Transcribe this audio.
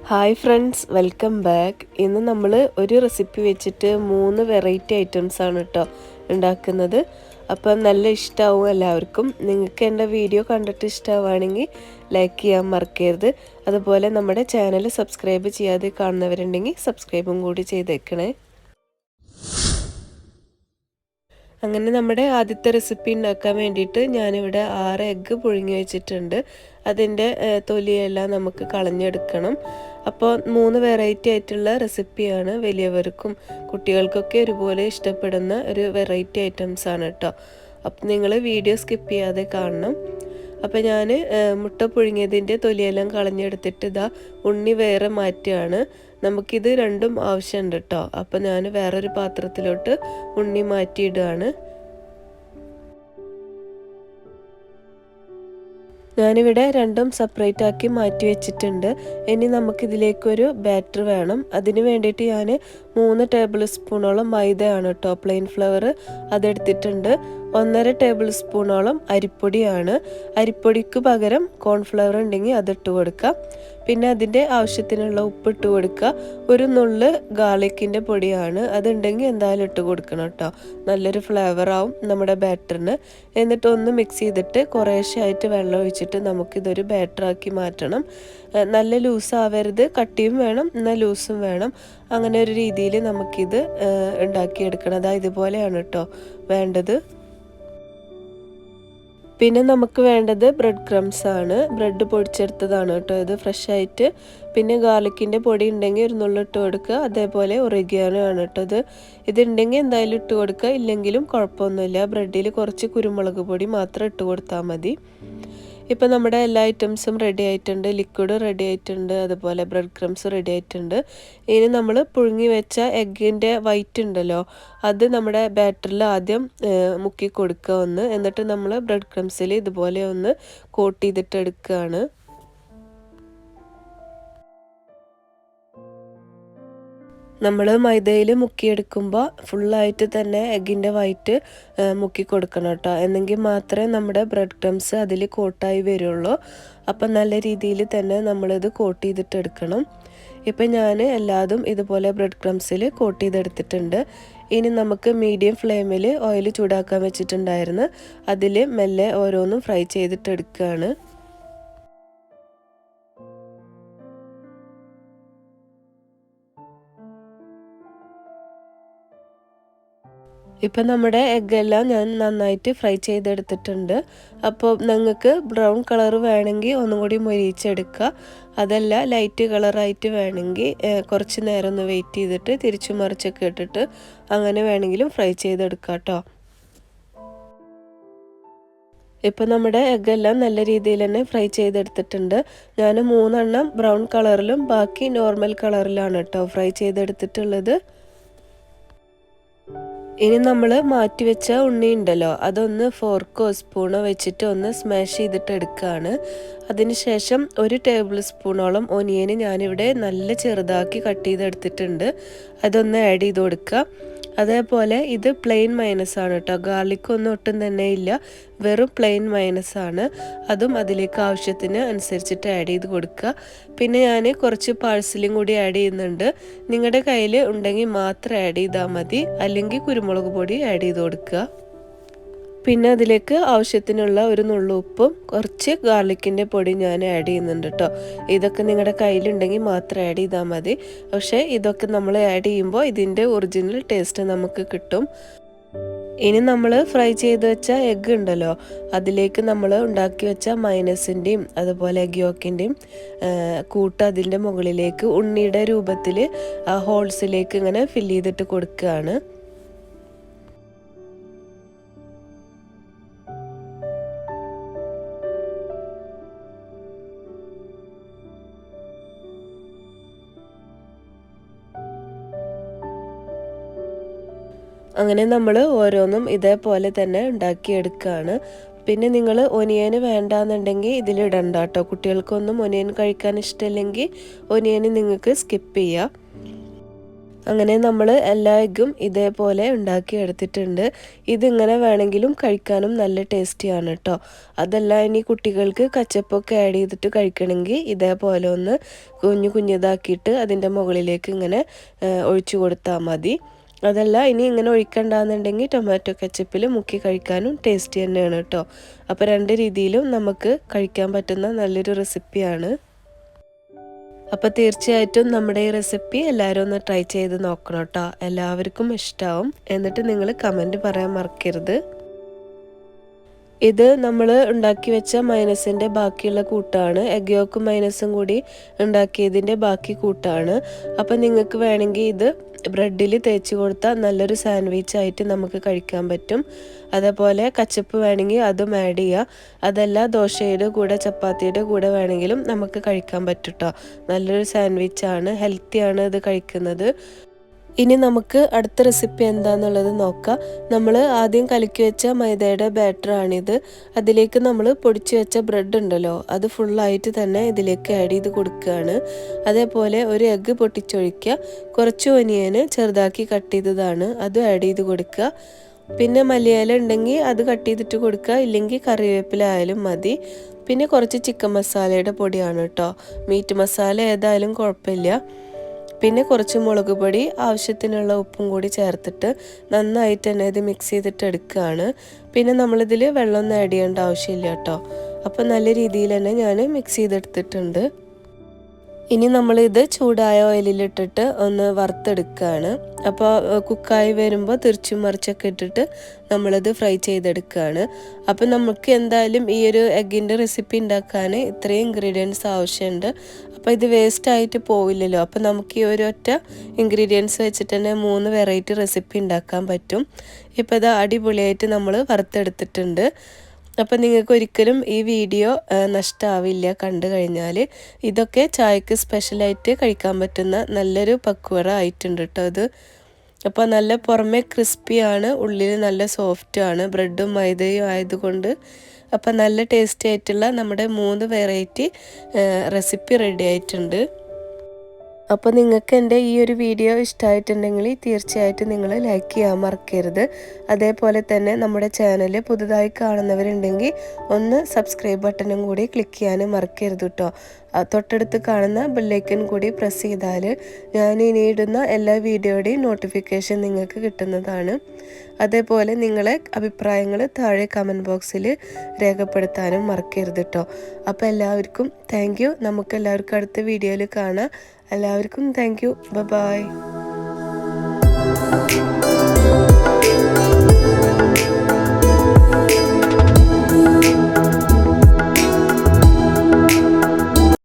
Hi friends, welcome back. ഇന്ന് നമ്മൾ ഒരു റെസിപ്പി വെച്ചിട്ട് 3 വെറൈറ്റി ഐറ്റംസ് ആണ് കേട്ടോ ഉണ്ടാക്കുന്നത്. അപ്പം നല്ല ഇഷ്ടമാവും എല്ലാവർക്കും. നിങ്ങൾക്ക് എൻ്റെ വീഡിയോ കണ്ടിട്ട് ഇഷ്ടമാവുകയാണെങ്കിൽ ലൈക്ക് ചെയ്യാൻ മറക്കരുത്. അതുപോലെ നമ്മുടെ ചാനൽ സബ്സ്ക്രൈബ് ചെയ്യാതെ കാണുന്നവരുണ്ടെങ്കിൽ സബ്സ്ക്രൈബും കൂടി ചെയ്തേക്കണേ. അങ്ങനെ നമ്മുടെ ആദ്യത്തെ റെസിപ്പി ഉണ്ടാക്കാൻ വേണ്ടിയിട്ട് ഞാനിവിടെ 6 എഗ്ഗ് പുഴുങ്ങി വെച്ചിട്ടുണ്ട്. അതിൻ്റെ തൊലിയെല്ലാം നമുക്ക് കളഞ്ഞെടുക്കണം. അപ്പോൾ 3 വെറൈറ്റി ആയിട്ടുള്ള റെസിപ്പിയാണ്. വലിയവർക്കും കുട്ടികൾക്കൊക്കെ ഒരുപോലെ ഇഷ്ടപ്പെടുന്ന ഒരു വെറൈറ്റി ഐറ്റംസ് ആണ് കേട്ടോ. അപ്പോൾ നിങ്ങൾ വീഡിയോ സ്കിപ്പ് ചെയ്യാതെ കാണണം. അപ്പോൾ ഞാൻ മുട്ട പുഴുങ്ങിയതിൻ്റെ തൊലിയെല്ലാം കളഞ്ഞെടുത്തിട്ട് ഇതാ ഉണ്ണി വേറെ മാറ്റുകയാണ്. നമുക്കിത് രണ്ടും ആവശ്യമുണ്ട് കേട്ടോ. അപ്പോൾ ഞാൻ വേറൊരു പാത്രത്തിലോട്ട് ഉണ്ണി മാറ്റിയിടുകയാണ്. ഞാനിവിടെ രണ്ടും സെപ്പറേറ്റ് ആക്കി മാറ്റി വെച്ചിട്ടുണ്ട്. ഇനി നമുക്കിതിലേക്കൊരു ബാറ്റർ വേണം. അതിന് വേണ്ടിയിട്ട് ഞാൻ 3 ടേബിൾ സ്പൂണോളം മൈദയാണ് കേട്ടോ, പ്ലെയിൻ ഫ്ലവർ അതെടുത്തിട്ടുണ്ട്. 1.5 ടേബിൾ സ്പൂണോളം അരിപ്പൊടിയാണ്. അരിപ്പൊടിക്ക് പകരം കോൺഫ്ലവർ ഉണ്ടെങ്കിൽ അതിട്ട് കൊടുക്കാം. പിന്നെ അതിൻ്റെ ആവശ്യത്തിനുള്ള ഉപ്പിട്ട് കൊടുക്കുക. ഒരു നുള്ള് ഗാർലിക്കിൻ്റെ പൊടിയാണ്, അതുണ്ടെങ്കിൽ എന്തായാലും ഇട്ട് കൊടുക്കണം കേട്ടോ. നല്ലൊരു ഫ്ലേവർ ആവും നമ്മുടെ ബാറ്ററിന്. എന്നിട്ട് ഒന്ന് മിക്സ് ചെയ്തിട്ട് കുറേശ്ശെ ആയിട്ട് വെള്ളം ഒഴിച്ചിട്ട് നമുക്കിതൊരു ബാറ്ററാക്കി മാറ്റണം. നല്ല ലൂസ് ആവരുത്, കട്ടിയും വേണം എന്നാൽ ലൂസും വേണം. അങ്ങനെ ഒരു രീതിയിൽ നമുക്കിത് ഉണ്ടാക്കിയെടുക്കണം. അതായത് ഇതുപോലെയാണ് കേട്ടോ വേണ്ടത്. പിന്നെ നമുക്ക് വേണ്ടത് ബ്രെഡ് ക്രംസ് ആണ്. ബ്രെഡ് പൊടിച്ചെടുത്തതാണ് കേട്ടോ ഇത്, ഫ്രഷ് ആയിട്ട്. പിന്നെ ഗാർലിക്കിൻ്റെ പൊടി ഉണ്ടെങ്കിൽ ഒരു നുള്ളിട്ട് കൊടുക്കുക. അതേപോലെ ഒറിഗാനോ ആണ് കേട്ടോ ഇതുണ്ടെങ്കിൽ എന്തായാലും ഇട്ട് കൊടുക്കുക, ഇല്ലെങ്കിലും കുഴപ്പമൊന്നുമില്ല. ബ്രെഡിൽ കുറച്ച് കുരുമുളക് പൊടി മാത്രം ഇട്ട് കൊടുത്താൽ മതി. ഇപ്പം നമ്മുടെ എല്ലാ ഐറ്റംസും റെഡി ആയിട്ടുണ്ട്. ലിക്വിഡ് റെഡി ആയിട്ടുണ്ട്, അതുപോലെ ബ്രെഡ് ക്രംസ് റെഡി ആയിട്ടുണ്ട്. ഇനി നമ്മൾ പുഴുങ്ങി വെച്ച എഗ്ഗിൻ്റെ വൈറ്റ് ഉണ്ടല്ലോ, അത് നമ്മുടെ ബാറ്ററിൽ ആദ്യം മുക്കി കൊടുക്കുക ഒന്ന്. എന്നിട്ട് നമ്മൾ ബ്രെഡ് ക്രംസിൽ ഇതുപോലെ ഒന്ന് കോട്ട് ചെയ്തിട്ട് എടുക്കുകയാണ്. നമ്മൾ മൈദയിൽ മുക്കിയെടുക്കുമ്പോൾ ഫുള്ളായിട്ട് തന്നെ എഗ്ഗിൻ്റെ വൈറ്റ് മുക്കി കൊടുക്കണം കേട്ടോ. എന്നെങ്കിൽ മാത്രമേ നമ്മുടെ ബ്രെഡ് ക്രംസ് അതിൽ കോട്ടായി വരുള്ളൂ. അപ്പം നല്ല രീതിയിൽ തന്നെ നമ്മളിത് കോട്ട് ചെയ്തിട്ട് എടുക്കണം. ഇപ്പം ഞാൻ എല്ലാതും ഇതുപോലെ ബ്രെഡ് ക്രംസിൽ കോട്ട് ചെയ്തെടുത്തിട്ടുണ്ട്. ഇനി നമുക്ക് മീഡിയം ഫ്ലെയിമിൽ ഓയിൽ ചൂടാക്കാൻ വെച്ചിട്ടുണ്ടായിരുന്നു. അതിൽ മെല്ലെ ഓരോന്നും ഫ്രൈ ചെയ്തിട്ട് എടുക്കുകയാണ്. ഇപ്പം നമ്മുടെ എഗ്ഗെല്ലാം ഞാൻ നന്നായിട്ട് ഫ്രൈ ചെയ്തെടുത്തിട്ടുണ്ട്. അപ്പോൾ നിങ്ങൾക്ക് ബ്രൗൺ കളർ വേണമെങ്കിൽ ഒന്നും കൂടി മൊരിയിച്ചെടുക്കുക. അതല്ല ലൈറ്റ് കളറായിട്ട് വേണമെങ്കിൽ കുറച്ച് നേരം ഒന്ന് വെയിറ്റ് ചെയ്തിട്ട് തിരിച്ചു മറിച്ചൊക്കെ ഇട്ടിട്ട് അങ്ങനെ വേണമെങ്കിലും ഫ്രൈ ചെയ്തെടുക്കുക കേട്ടോ. ഇപ്പം നമ്മുടെ എഗ്ഗെല്ലാം നല്ല രീതിയിൽ തന്നെ ഫ്രൈ ചെയ്തെടുത്തിട്ടുണ്ട്. ഞാൻ 3 എണ്ണം ബ്രൗൺ കളറിലും ബാക്കി നോർമൽ കളറിലാണ് കേട്ടോ ഫ്രൈ ചെയ്തെടുത്തിട്ടുള്ളത്. ഇനി നമ്മൾ മാറ്റി വെച്ച ഉണ്ണി ഉണ്ടല്ലോ, അതൊന്ന് ഫോർക്കോ സ്പൂണോ വെച്ചിട്ട് ഒന്ന് സ്മാഷ് ചെയ്തിട്ട് എടുക്കുകയാണ്. അതിനുശേഷം 1 ടേബിൾ സ്പൂണോളം ഒനിയന് ഞാനിവിടെ നല്ല ചെറുതാക്കി കട്ട് ചെയ്തെടുത്തിട്ടുണ്ട്. അതൊന്ന് ആഡ് ചെയ്ത് കൊടുക്കുക. അതേപോലെ ഇത് പ്ലെയിൻ മയണൈസ് ആണ് കേട്ടോ, ഗാർലിക്കൊന്നും ഒട്ടും തന്നെ ഇല്ല, വെറും പ്ലെയിൻ മയണൈസ് ആണ്. അതും അതിലേക്ക് ആവശ്യത്തിന് അനുസരിച്ചിട്ട് ആഡ് ചെയ്ത് കൊടുക്കുക. പിന്നെ ഞാൻ കുറച്ച് പാഴ്സലിയും കൂടി ആഡ് ചെയ്യുന്നുണ്ട്. നിങ്ങളുടെ കയ്യിൽ ഉണ്ടെങ്കിൽ മാത്രം ആഡ് ചെയ്താൽ മതി, അല്ലെങ്കിൽ കുരുമുളക് പൊടി ആഡ് ചെയ്ത് കൊടുക്കുക. പിന്നെ അതിലേക്ക് ആവശ്യത്തിനുള്ള ഒരു നുള്ളു ഉപ്പും കുറച്ച് ഗാർലിക്കിൻ്റെ പൊടി ഞാൻ ആഡ് ചെയ്യുന്നുണ്ട് കേട്ടോ. ഇതൊക്കെ നിങ്ങളുടെ കയ്യിലുണ്ടെങ്കിൽ മാത്രം ആഡ് ചെയ്താൽ മതി. പക്ഷേ ഇതൊക്കെ നമ്മൾ ആഡ് ചെയ്യുമ്പോൾ ഇതിൻ്റെ ഒറിജിനൽ ടേസ്റ്റ് നമുക്ക് കിട്ടും. ഇനി നമ്മൾ ഫ്രൈ ചെയ്ത് വെച്ച എഗ്ഗ് ഉണ്ടല്ലോ, അതിലേക്ക് നമ്മൾ ഉണ്ടാക്കി വെച്ച മയണൈസിൻ്റെയും അതുപോലെ എഗ് യോക്കിൻ്റെയും കൂട്ട് അതിൻ്റെ മുകളിലേക്ക് ഉണ്ണിയുടെ രൂപത്തിൽ ഹോൾസിലേക്ക് ഇങ്ങനെ ഫില്ല് ചെയ്തിട്ട് കൊടുക്കുകയാണ്. അങ്ങനെ നമ്മൾ ഓരോന്നും ഇതേപോലെ തന്നെ ഉണ്ടാക്കിയെടുക്കുകയാണ്. പിന്നെ നിങ്ങൾ ഒനിയന് വേണ്ടാന്നുണ്ടെങ്കിൽ ഇതിലിടണ്ട കേട്ടോ. കുട്ടികൾക്കൊന്നും ഒനിയൻ കഴിക്കാൻ ഇഷ്ടമില്ലെങ്കിൽ ഒനിയന് നിങ്ങൾക്ക് സ്കിപ്പ് ചെയ്യാം. അങ്ങനെ നമ്മൾ എല്ലാ എഗ്ഗും ഇതേപോലെ ഉണ്ടാക്കി എടുത്തിട്ടുണ്ട്. ഇതിങ്ങനെ വേണമെങ്കിലും കഴിക്കാനും നല്ല ടേസ്റ്റിയാണ് കേട്ടോ. അതല്ല ഇനി കുട്ടികൾക്ക് കച്ചപ്പൊക്കെ ആഡ് ചെയ്തിട്ട് കഴിക്കണമെങ്കിൽ ഇതേപോലെ ഒന്ന് കുഞ്ഞിതാക്കിയിട്ട് അതിൻ്റെ മുകളിലേക്ക് ഇങ്ങനെ ഒഴിച്ചു കൊടുത്താൽ മതി. അതല്ല ഇനി ഇങ്ങനെ ഒഴിക്കണ്ടെന്നുണ്ടെങ്കിൽ ടൊമാറ്റോ കെച്ചപ്പിൽ മുക്കി കഴിക്കാനും ടേസ്റ്റി തന്നെയാണ് കേട്ടോ. അപ്പോൾ രണ്ട് രീതിയിലും നമുക്ക് കഴിക്കാൻ പറ്റുന്ന നല്ലൊരു റെസിപ്പിയാണ്. അപ്പോൾ തീർച്ചയായിട്ടും നമ്മുടെ ഈ റെസിപ്പി എല്ലാവരും ഒന്ന് ട്രൈ ചെയ്ത് നോക്കണം കേട്ടോ. എല്ലാവർക്കും ഇഷ്ടമാവും. എന്നിട്ട് നിങ്ങൾ കമൻറ്റ് പറയാൻ മറക്കരുത്. ഇത് നമ്മൾ ഉണ്ടാക്കി വെച്ച മൈനസിൻ്റെ ബാക്കിയുള്ള കൂട്ടാണ്. എഗ് യോക്കും മൈനസും കൂടി ഉണ്ടാക്കിയതിൻ്റെ ബാക്കി കൂട്ടാണ്. അപ്പം നിങ്ങൾക്ക് വേണമെങ്കിൽ ഇത് ബ്രെഡിൽ തേച്ച് കൊടുത്താൽ നല്ലൊരു സാൻഡ്വിച്ച് ആയിട്ട് നമുക്ക് കഴിക്കാൻ പറ്റും. അതേപോലെ കച്ചപ്പ് വേണമെങ്കിൽ അതും ആഡ് ചെയ്യുക. അതല്ല ദോശയുടെ കൂടെ ചപ്പാത്തിയുടെ കൂടെ വേണമെങ്കിലും നമുക്ക് കഴിക്കാൻ പറ്റും കേട്ടോ. നല്ലൊരു സാൻഡ്വിച്ചാണ്, ഹെൽത്തിയാണ് ഇത് കഴിക്കുന്നത്. ഇനി നമുക്ക് അടുത്ത റെസിപ്പി എന്താണെന്നുള്ളത് നോക്കാം. നമ്മൾ ആദ്യം കലക്കി വെച്ച മൈദയുടെ ബാറ്ററാണിത്. അതിലേക്ക് നമ്മൾ പൊടിച്ചു വെച്ച ബ്രെഡ് ഉണ്ടല്ലോ, അത് ഫുള്ളായിട്ട് തന്നെ ഇതിലേക്ക് ആഡ് ചെയ്ത് കൊടുക്കുകയാണ്. അതേപോലെ ഒരു എഗ്ഗ് പൊട്ടിച്ചൊഴിക്കുക. കുറച്ച് ഒനിയന് ചെറുതാക്കി കട്ട് ചെയ്തതാണ്, അത് ആഡ് ചെയ്ത് കൊടുക്കുക. പിന്നെ മല്ലിയില ഉണ്ടെങ്കിൽ അത് കട്ട് ചെയ്തിട്ട് കൊടുക്കുക, ഇല്ലെങ്കിൽ കറിവേപ്പില ആയാലും മതി. പിന്നെ കുറച്ച് ചിക്കൻ മസാലയുടെ പൊടിയാണ് കേട്ടോ. മീറ്റ് മസാല ഏതായാലും കുഴപ്പമില്ല. പിന്നെ കുറച്ച് മുളക് പൊടി, ആവശ്യത്തിനുള്ള ഉപ്പും കൂടി ചേർത്തിട്ട് നന്നായിട്ട് തന്നെ ഇത് മിക്സ് ചെയ്തിട്ട് എടുക്കുകയാണ്. പിന്നെ നമ്മളിതിൽ വെള്ളമൊന്നും ആഡ് ചെയ്യേണ്ട ആവശ്യമില്ല കേട്ടോ. അപ്പോൾ നല്ല രീതിയിൽ തന്നെ ഞാൻ മിക്സ് ചെയ്തെടുത്തിട്ടുണ്ട്. ഇനി നമ്മളിത് ചൂടായ ഓയിലിലിട്ടിട്ട് ഒന്ന് വറുത്തെടുക്കുകയാണ്. അപ്പോൾ കുക്കായി വരുമ്പോൾ തിരിച്ചും മറിച്ചൊക്കെ ഇട്ടിട്ട് നമ്മളിത് ഫ്രൈ ചെയ്തെടുക്കുകയാണ്. അപ്പോൾ നമുക്ക് എന്തായാലും ഈ ഒരു എഗ്ഗിൻ്റെ റെസിപ്പി ഉണ്ടാക്കാൻ ഇത്രയും ഇൻഗ്രീഡിയൻസ് ആവശ്യമുണ്ട്. അപ്പോൾ ഇത് വേസ്റ്റ് ആയിട്ട് പോവില്ലല്ലോ. അപ്പോൾ നമുക്ക് ഈ ഒരു ഒറ്റ ഇൻഗ്രീഡിയൻസ് വെച്ചിട്ട് തന്നെ 3 വെറൈറ്റി റെസിപ്പി ഉണ്ടാക്കാൻ പറ്റും. ഇപ്പോൾ ഇത് അടിപൊളിയായിട്ട് നമ്മൾ വറുത്തെടുത്തിട്ടുണ്ട്. അപ്പം നിങ്ങൾക്ക് ഒരിക്കലും ഈ വീഡിയോ നഷ്ടമാവില്ല കണ്ടു കഴിഞ്ഞാൽ. ഇതൊക്കെ ചായക്ക് സ്പെഷ്യലായിട്ട് കഴിക്കാൻ പറ്റുന്ന നല്ലൊരു പക്വറ ആയിട്ടുണ്ട് കേട്ടോ ഇത്. അപ്പോൾ നല്ല പുറമെ ക്രിസ്പിയാണ്, ഉള്ളിൽ നല്ല സോഫ്റ്റുമാണ്, ബ്രെഡും മൈദയും ആയതുകൊണ്ട്. അപ്പം നല്ല ടേസ്റ്റി ആയിട്ടുള്ള നമ്മുടെ 3 വെറൈറ്റി റെസിപ്പി റെഡി ആയിട്ടുണ്ട്. അപ്പോൾ നിങ്ങൾക്ക് എൻ്റെ ഈ ഒരു വീഡിയോ ഇഷ്ടമായിട്ടുണ്ടെങ്കിൽ തീർച്ചയായിട്ടും നിങ്ങൾ ലൈക്ക് ചെയ്യാൻ മറക്കരുത്. അതേപോലെ തന്നെ നമ്മുടെ ചാനൽ പുതുതായി കാണുന്നവരുണ്ടെങ്കിൽ ഒന്ന് സബ്സ്ക്രൈബ് ബട്ടണും കൂടി ക്ലിക്ക് ചെയ്യാനും മറക്കരുത് കേട്ടോ. തൊട്ടടുത്ത് കാണുന്ന ബെല്ലൈക്കൺ കൂടി പ്രസ് ചെയ്താൽ ഞാൻ ഇനി ഇടുന്ന എല്ലാ വീഡിയോയുടെയും നോട്ടിഫിക്കേഷൻ നിങ്ങൾക്ക് കിട്ടുന്നതാണ്. അതേപോലെ നിങ്ങളെ അഭിപ്രായങ്ങൾ താഴെ കമൻറ്റ് ബോക്സിൽ രേഖപ്പെടുത്താനും മറക്കരുത് കേട്ടോ. അപ്പോൾ എല്ലാവർക്കും താങ്ക് യു. നമുക്കെല്ലാവർക്കും അടുത്ത വീഡിയോയിൽ കാണാം. എല്ലാവർക്കും താങ്ക് യു. ബൈ.